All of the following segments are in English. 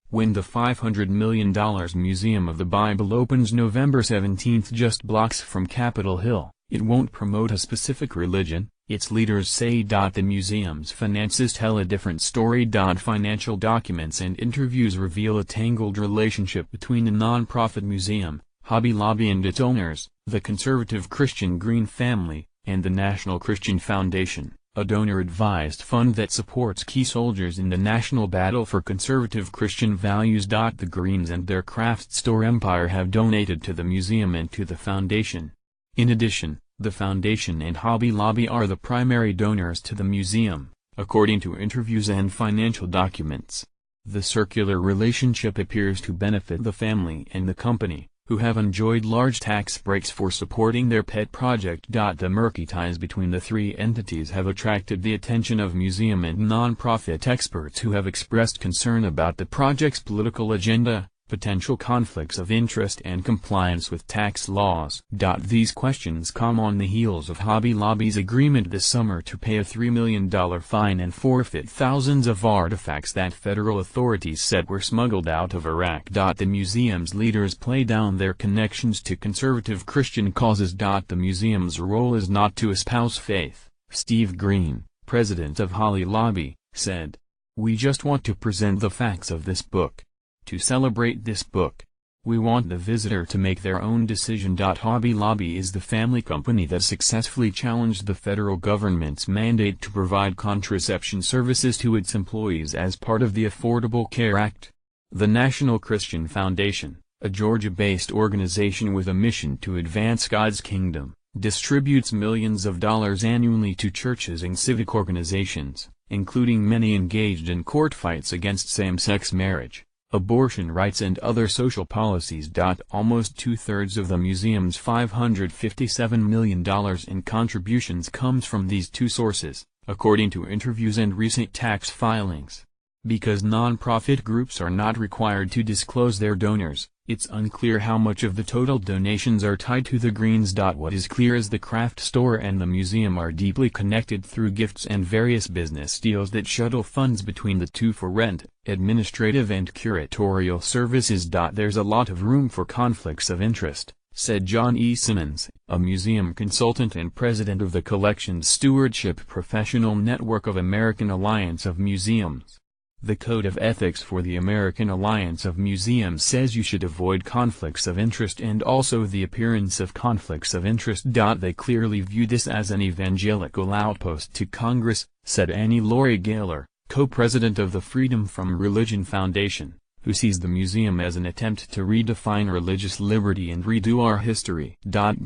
When the $500 million Museum of the Bible opens November 17 just blocks from Capitol Hill, it won't promote a specific religion, its leaders say. The museum's finances tell a different story. Financial documents and interviews reveal a tangled relationship between the non-profit museum, Hobby Lobby and its owners, the conservative Christian Green family, and the National Christian Foundation, a donor-advised fund that supports key soldiers in the national battle for conservative Christian values. The Greens and their craft store empire have donated to the museum and to the foundation. In addition, the foundation and Hobby Lobby are the primary donors to the museum, according to interviews and financial documents. The circular relationship appears to benefit the family and the company, who have enjoyed large tax breaks for supporting their pet project. The murky ties between the three entities have attracted the attention of museum and non-profit experts who have expressed concern about the project's political agenda, potential conflicts of interest and compliance with tax laws. These questions come on the heels of Hobby Lobby's agreement this summer to pay a $3 million fine and forfeit thousands of artifacts that federal authorities said were smuggled out of Iraq. The museum's leaders play down their connections to conservative Christian causes. The museum's role is not to espouse faith, Steve Green, president of Hobby Lobby, said. We just want to present the facts of this book. To celebrate this book, we want the visitor to make their own decision. Hobby Lobby is the family company that successfully challenged the federal government's mandate to provide contraception services to its employees as part of the Affordable Care Act. The National Christian Foundation, a Georgia-based organization with a mission to advance God's kingdom, distributes millions of dollars annually to churches and civic organizations, including many engaged in court fights against same-sex marriage, abortion rights and other social policies. Almost two-thirds of the museum's $557 million in contributions comes from these two sources, according to interviews and recent tax filings. Because nonprofit groups are not required to disclose their donors, it's unclear how much of the total donations are tied to the Greens. What is clear is the craft store and the museum are deeply connected through gifts and various business deals that shuttle funds between the two for rent, administrative and curatorial services. There's a lot of room for conflicts of interest, said John E. Simmons, a museum consultant and president of the Collections Stewardship Professional Network of American Alliance of Museums. The Code of Ethics for the American Alliance of Museums says you should avoid conflicts of interest and also the appearance of conflicts of interest. They clearly view this as an evangelical outpost to Congress, said Annie Laurie Gaylor, co-president of the Freedom from Religion Foundation, who sees the museum as an attempt to redefine religious liberty and redo our history.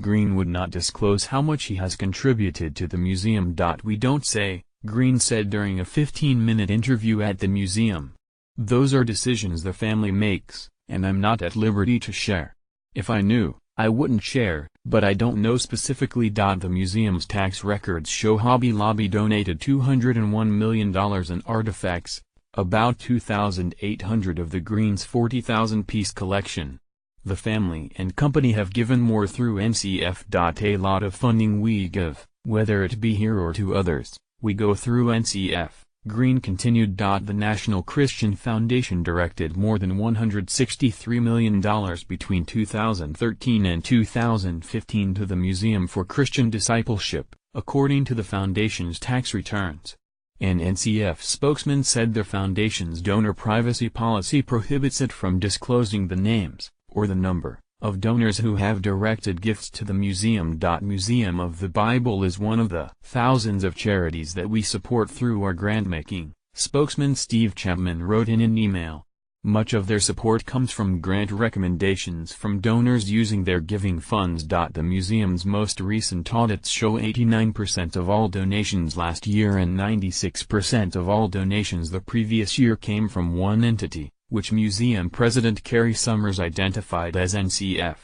Green would not disclose how much he has contributed to the museum. We don't say, Green said during a 15-minute interview at the museum. Those are decisions the family makes, and I'm not at liberty to share. If I knew, I wouldn't share, but I don't know specifically. The museum's tax records show Hobby Lobby donated $201 million in artifacts, about 2,800 of the Greens' 40,000-piece collection. The family and company have given more through NCF. A lot of funding we give, whether it be here or to others, we go through NCF, Green continued. The National Christian Foundation directed more than $163 million between 2013 and 2015 to the Museum for Christian Discipleship, according to the foundation's tax returns. An NCF spokesman said the foundation's donor privacy policy prohibits it from disclosing the names, or the number, of donors who have directed gifts to the museum. Museum of the Bible is one of the thousands of charities that we support through our grant-making, spokesman Steve Chapman wrote in an email. Much of their support comes from grant recommendations from donors using their giving funds. The museum's most recent audits show 89% of all donations last year and 96% of all donations the previous year came from one entity, which museum president Carrie Summers identified as NCF.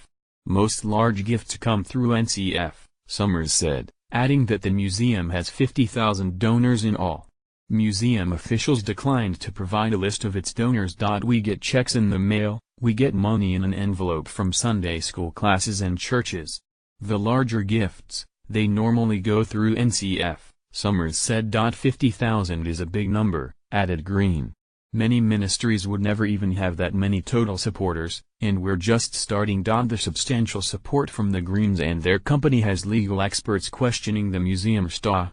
Most large gifts come through NCF, Summers said, adding that the museum has 50,000 donors in all. Museum officials declined to provide a list of its donors. We get checks in the mail, we get money in an envelope from Sunday school classes and churches. The larger gifts, they normally go through NCF, Summers said. 50,000 is a big number, added Green. Many ministries would never even have that many total supporters, and we're just starting. The substantial support from the Greens and their company has legal experts questioning the museum staff.